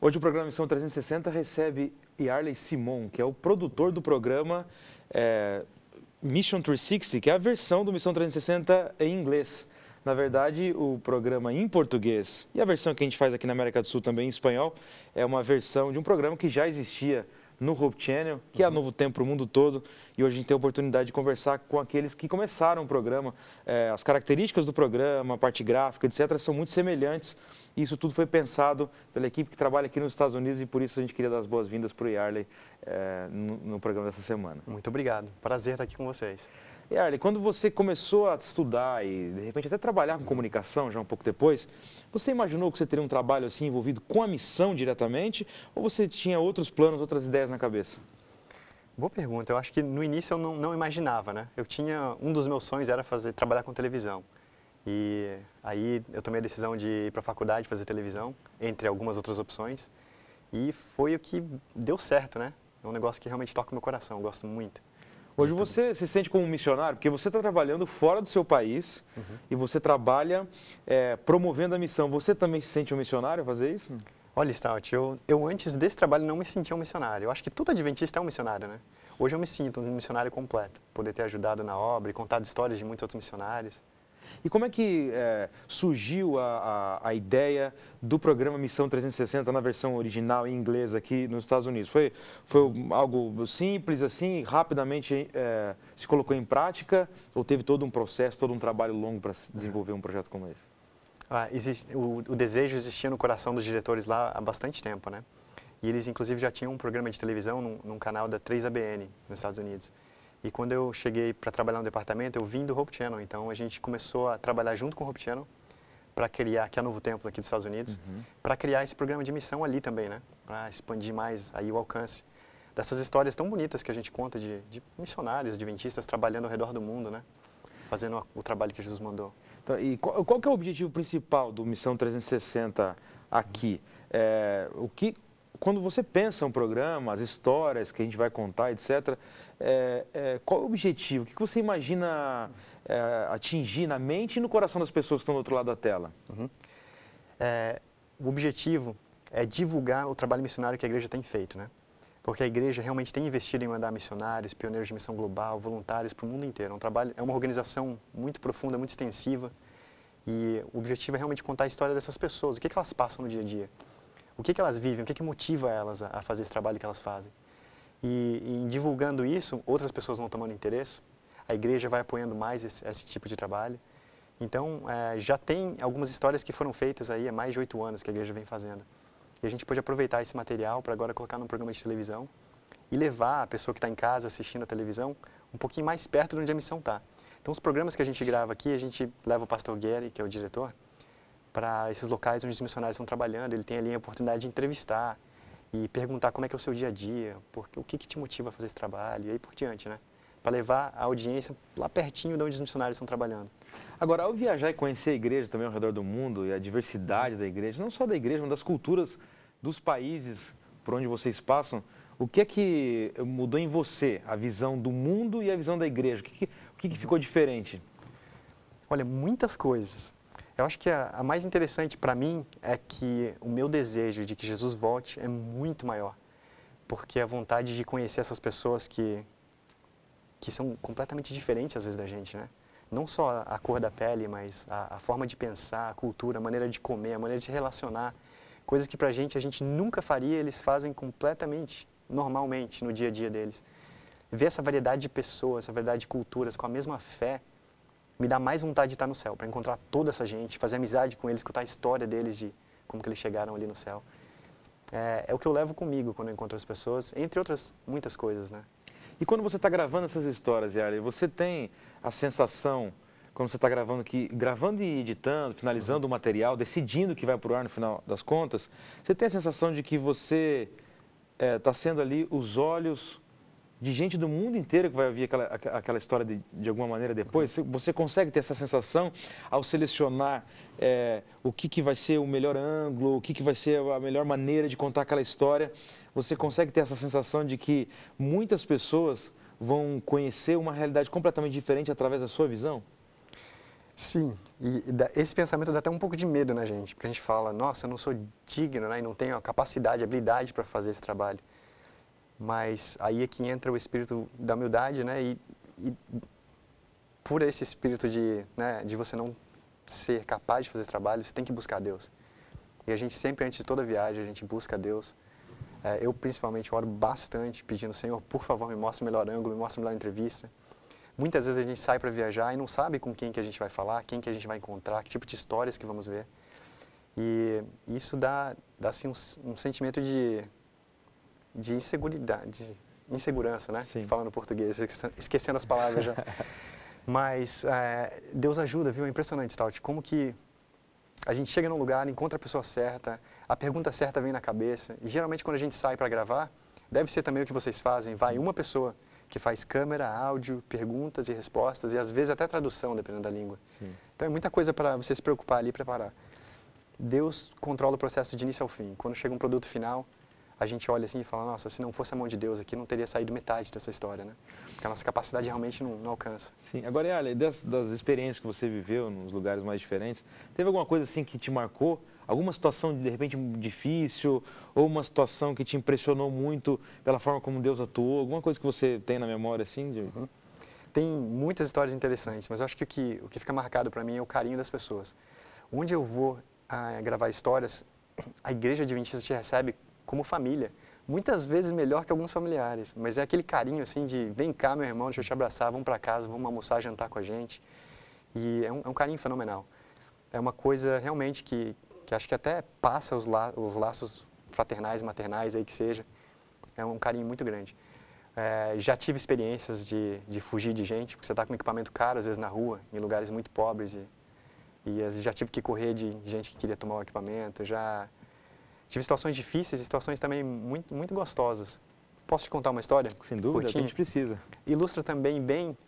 Hoje o programa Missão 360 recebe Yarley Simon, que é o produtor do programa Mission 360, que é a versão do Missão 360 em inglês. Na verdade, o programa em português e a versão que a gente faz aqui na América do Sul também em espanhol é uma versão de um programa que já existia no Hope Channel, que é a Novo Tempo para o mundo todo, e hoje a gente tem a oportunidade de conversar com aqueles que começaram o programa. As características do programa, a parte gráfica, etc., são muito semelhantes, e isso tudo foi pensado pela equipe que trabalha aqui nos Estados Unidos, e por isso a gente queria dar as boas-vindas para o Yarley no programa dessa semana. Muito obrigado, prazer estar aqui com vocês. Yarley, quando você começou a estudar e, de repente, até trabalhar com comunicação já um pouco depois, você imaginou que você teria um trabalho assim envolvido com a missão diretamente ou você tinha outros planos, outras ideias na cabeça? Boa pergunta. Eu acho que no início eu não imaginava, né? Um dos meus sonhos era trabalhar com televisão. E aí eu tomei a decisão de ir para a faculdade fazer televisão, entre algumas outras opções. E foi o que deu certo, né? É um negócio que realmente toca o meu coração, eu gosto muito. Hoje você se sente como um missionário, porque você está trabalhando fora do seu país e você trabalha promovendo a missão. Você também se sente um missionário a fazer isso? Olha, Stout, eu antes desse trabalho não me sentia um missionário. Eu acho que todo adventista é um missionário, né? Hoje eu me sinto um missionário completo, poder ter ajudado na obra e contado histórias de muitos outros missionários. E como é que surgiu a ideia do programa Missão 360 na versão original em inglês aqui nos Estados Unidos? Foi algo simples assim, rapidamente se colocou em prática ou teve todo um processo, todo um trabalho longo para desenvolver um projeto como esse? O desejo existia no coração dos diretores lá há bastante tempo, né? E eles inclusive já tinham um programa de televisão num canal da 3ABN nos Estados Unidos. E quando eu cheguei para trabalhar no departamento, eu vim do Hope Channel, então a gente começou a trabalhar junto com o Hope Channel para criar, que é a Novo Tempo aqui dos Estados Unidos, para criar esse programa de missão ali também, né? Para expandir mais aí o alcance dessas histórias tão bonitas que a gente conta de missionários, adventistas trabalhando ao redor do mundo, né? Fazendo o trabalho que Jesus mandou. Então, e qual que é o objetivo principal do Missão 360 aqui? Quando você pensa um programa, as histórias que a gente vai contar, etc., qual é o objetivo? O que você imagina atingir na mente e no coração das pessoas que estão do outro lado da tela? O objetivo é divulgar o trabalho missionário que a igreja tem feito, né? Porque a igreja realmente tem investido em mandar missionários, pioneiros de missão global, voluntários para o mundo inteiro. É uma organização muito profunda, muito extensiva, e o objetivo é realmente contar a história dessas pessoas, o que elas passam no dia a dia. O que elas vivem, o que motiva elas a fazer esse trabalho que elas fazem. E em divulgando isso, outras pessoas vão tomando interesse, a igreja vai apoiando mais esse tipo de trabalho. Então, já tem algumas histórias que foram feitas aí há mais de 8 anos que a igreja vem fazendo. E a gente pode aproveitar esse material para agora colocar num programa de televisão e levar a pessoa que está em casa assistindo a televisão um pouquinho mais perto de onde a missão está. Então, os programas que a gente grava aqui, a gente leva o pastor Gary, que é o diretor, para esses locais onde os missionários estão trabalhando. Ele tem ali a oportunidade de entrevistar e perguntar como é que é o seu dia a dia, o que te motiva a fazer esse trabalho e aí por diante, né? Para levar a audiência lá pertinho de onde os missionários estão trabalhando. Agora, ao viajar e conhecer a igreja também ao redor do mundo e a diversidade da igreja, não só da igreja, mas das culturas dos países por onde vocês passam, o que é que mudou em você, a visão do mundo e a visão da igreja? O que ficou diferente? Olha, muitas coisas. Eu acho que a mais interessante para mim é que o meu desejo de que Jesus volte é muito maior, porque a vontade de conhecer essas pessoas que são completamente diferentes às vezes da gente, né? Não só a cor da pele, mas a forma de pensar, a cultura, a maneira de comer, a maneira de se relacionar, coisas que a gente nunca faria, eles fazem completamente, normalmente, no dia a dia deles. Ver essa variedade de pessoas, essa variedade de culturas com a mesma fé, me dá mais vontade de estar no céu, para encontrar toda essa gente, fazer amizade com eles, escutar a história deles, de como que eles chegaram ali no céu. É o que eu levo comigo quando eu encontro as pessoas, entre outras muitas coisas, né? E quando você está gravando essas histórias, Yarley, você tem a sensação, quando você está gravando e editando, finalizando o material, decidindo o que vai para o ar no final das contas, você tem a sensação de que você está sendo ali os olhos de gente do mundo inteiro que vai ouvir aquela história de alguma maneira depois? Você consegue ter essa sensação ao selecionar o que vai ser o melhor ângulo, o que vai ser a melhor maneira de contar aquela história? Você consegue ter essa sensação de que muitas pessoas vão conhecer uma realidade completamente diferente através da sua visão? Sim, esse pensamento dá até um pouco de medo na gente, porque a gente fala, nossa, eu não sou digno, né, e não tenho a capacidade, a habilidade para fazer esse trabalho. Mas aí é que entra o espírito da humildade, né, e por esse espírito de, né, de você não ser capaz de fazer esse trabalho, você tem que buscar Deus. E a gente sempre, antes de toda viagem, a gente busca Deus. Eu, principalmente, oro bastante, pedindo, Senhor, por favor, me mostre o melhor ângulo, me mostre a melhor entrevista. Muitas vezes a gente sai para viajar e não sabe com quem que a gente vai falar, quem que a gente vai encontrar, que tipo de histórias que vamos ver. E isso dá assim, um sentimento de insegurança, né? Sim. Falando português, esquecendo as palavras já. Mas Deus ajuda, viu? É impressionante, Stout, como que a gente chega num lugar, encontra a pessoa certa, a pergunta certa vem na cabeça. E geralmente quando a gente sai para gravar, deve ser também o que vocês fazem, vai uma pessoa que faz câmera, áudio, perguntas e respostas, e às vezes até tradução, dependendo da língua. Sim. Então é muita coisa para você se preocupar ali e preparar. Deus controla o processo de início ao fim. Quando chega um produto final, a gente olha assim e fala, nossa, se não fosse a mão de Deus aqui, não teria saído metade dessa história, né? Porque a nossa capacidade realmente não alcança. Sim. Agora, Yarley, das experiências que você viveu nos lugares mais diferentes, teve alguma coisa assim que te marcou? Alguma situação, de repente, difícil? Ou uma situação que te impressionou muito pela forma como Deus atuou? Alguma coisa que você tem na memória, assim? Tem muitas histórias interessantes, mas eu acho que o que fica marcado para mim é o carinho das pessoas. Onde eu vou gravar histórias, a Igreja Adventista te recebe como família. Muitas vezes melhor que alguns familiares, mas é aquele carinho assim de vem cá, meu irmão, deixa eu te abraçar, vamos para casa, vamos almoçar, jantar com a gente. E é um carinho fenomenal. É uma coisa realmente que acho que até passa os laços fraternais, maternais, aí que seja. É um carinho muito grande. Já tive experiências de fugir de gente, porque você está com equipamento caro, às vezes na rua, em lugares muito pobres, e às vezes já tive que correr de gente que queria tomar o equipamento. Já tive situações difíceis e situações também muito, muito gostosas. Posso te contar uma história? Sem dúvida, curtinha? a gente precisa. Ilustra também bem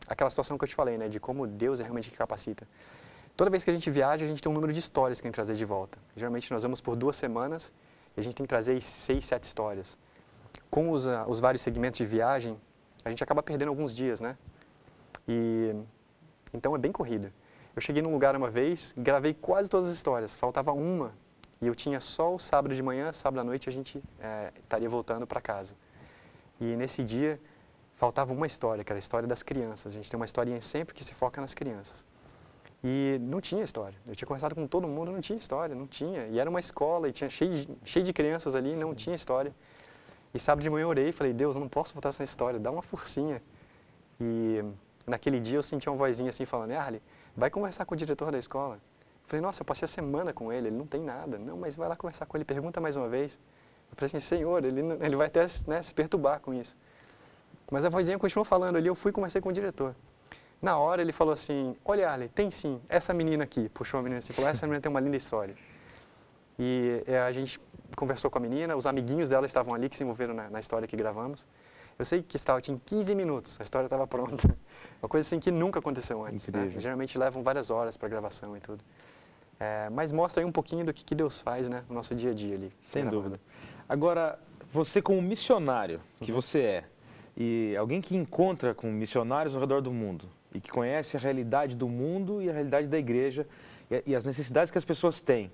aquela situação que eu te falei, né, de como Deus é realmente que capacita. Toda vez que a gente viaja, a gente tem um número de histórias que tem que trazer de volta. Geralmente nós vamos por 2 semanas e a gente tem que trazer 6, 7 histórias. Com os vários segmentos de viagem, a gente acaba perdendo alguns dias, né? Então é bem corrida. Eu cheguei num lugar uma vez, gravei quase todas as histórias, faltava uma. E eu tinha só o sábado de manhã, sábado à noite a gente estaria voltando para casa. E nesse dia faltava uma história, que era a história das crianças. A gente tem uma historinha sempre que se foca nas crianças. E não tinha história. Eu tinha conversado com todo mundo, não tinha história, não tinha. E era uma escola e tinha cheio de crianças ali, não tinha história. E sábado de manhã eu orei e falei, Deus, eu não posso botar essa história, dá uma forcinha. E naquele dia eu senti uma vozinha assim falando, Yarley, vai conversar com o diretor da escola. Eu falei, nossa, eu passei a semana com ele não tem nada. Não, mas vai lá conversar com ele, pergunta mais uma vez. Eu falei assim, Senhor, ele vai até se perturbar com isso. Mas a vozinha continuou falando ali, eu fui e conversei com o diretor. Na hora ele falou assim, olha, Yarley, tem sim, essa menina aqui, puxou a menina assim, falou, essa menina tem uma linda história. E a gente conversou com a menina, os amiguinhos dela estavam ali que se envolveram na história que gravamos. Eu sei que tinha 15 minutos, a história estava pronta. Uma coisa assim que nunca aconteceu antes, né? Geralmente levam várias horas para gravação e tudo. Mas mostra aí um pouquinho do que Deus faz, né, no nosso dia a dia ali. Sem dúvida. Agora, você como missionário que você é, e alguém que encontra com missionários ao redor do mundo, e que conhece a realidade do mundo e a realidade da igreja, e as necessidades que as pessoas têm,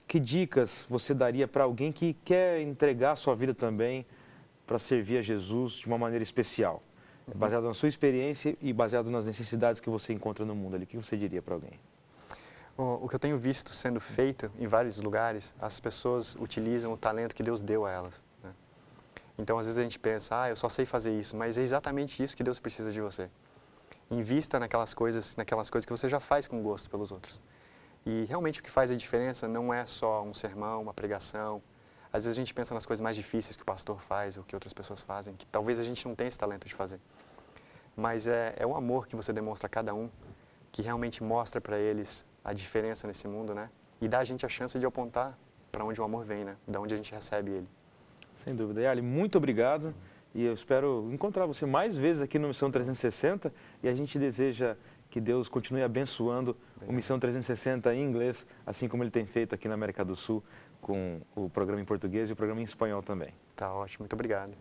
que dicas você daria para alguém que quer entregar a sua vida também para servir a Jesus de uma maneira especial? Baseado na sua experiência e baseado nas necessidades que você encontra no mundo ali, o que você diria para alguém? O que eu tenho visto sendo feito em vários lugares, as pessoas utilizam o talento que Deus deu a elas, né? Então, às vezes a gente pensa, eu só sei fazer isso, mas é exatamente isso que Deus precisa de você. Invista naquelas coisas que você já faz com gosto pelos outros. E realmente o que faz a diferença não é só um sermão, uma pregação. Às vezes a gente pensa nas coisas mais difíceis que o pastor faz ou que outras pessoas fazem, que talvez a gente não tenha esse talento de fazer. Mas é o amor que você demonstra a cada um, que realmente mostra para eles a diferença nesse mundo, né? E dá a gente a chance de apontar para onde o amor vem, né? Da onde a gente recebe ele. Sem dúvida. Yarley, muito obrigado. E eu espero encontrar você mais vezes aqui no Missão 360 e a gente deseja que Deus continue abençoando o Missão 360 em inglês, assim como ele tem feito aqui na América do Sul com o programa em português e o programa em espanhol também. Tá ótimo, muito obrigado.